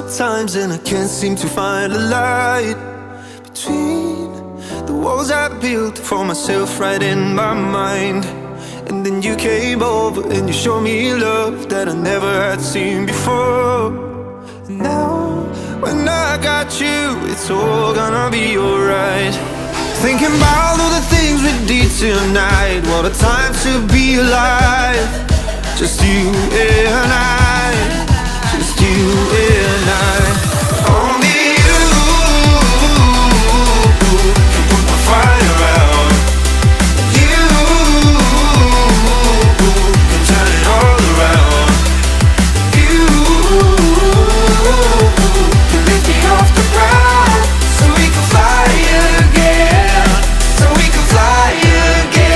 times and I can't seem to find a light between the walls I built for myself right in my mind. And then you came over and you showed me love that I never had seen before. And now when I got you, it's all gonna be alright. Thinking about all the things we did tonight. What a time to be alive. Just you and I, just you and I. Only you can put my fire out. You can turn it all around. You can lift me off the ground so we can fly again, so we can fly again.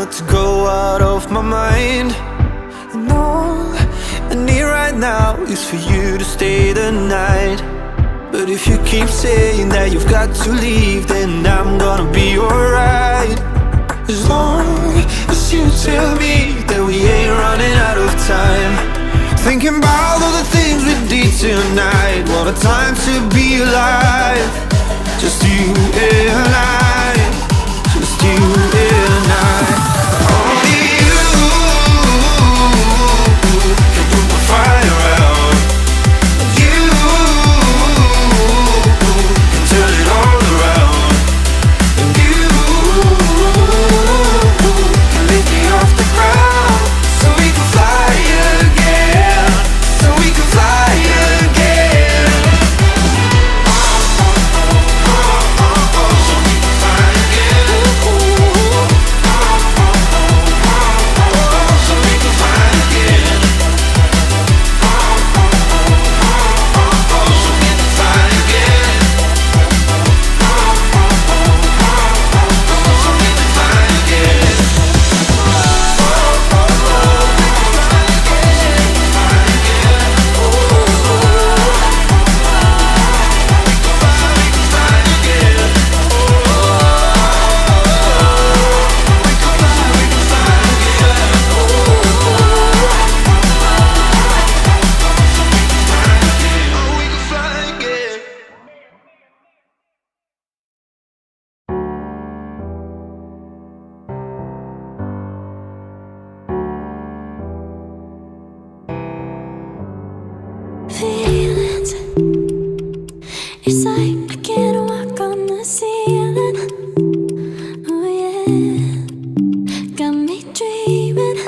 To go out of my mind, and all I need right now is for you to stay the night. But if you keep saying that you've got to leave, then I'm gonna be alright. As long as you tell me that we ain't running out of time. Thinking about all the things we did tonight. What a time to be alive. Just you and I, just you and I. Fire out. You can turn it all around. And you can lift me off the ground so we can fly again, so we can fly again. So we can fly again. So we can fly again. Feelings, it's like I can't walk on the ceiling. Oh yeah, got me dreaming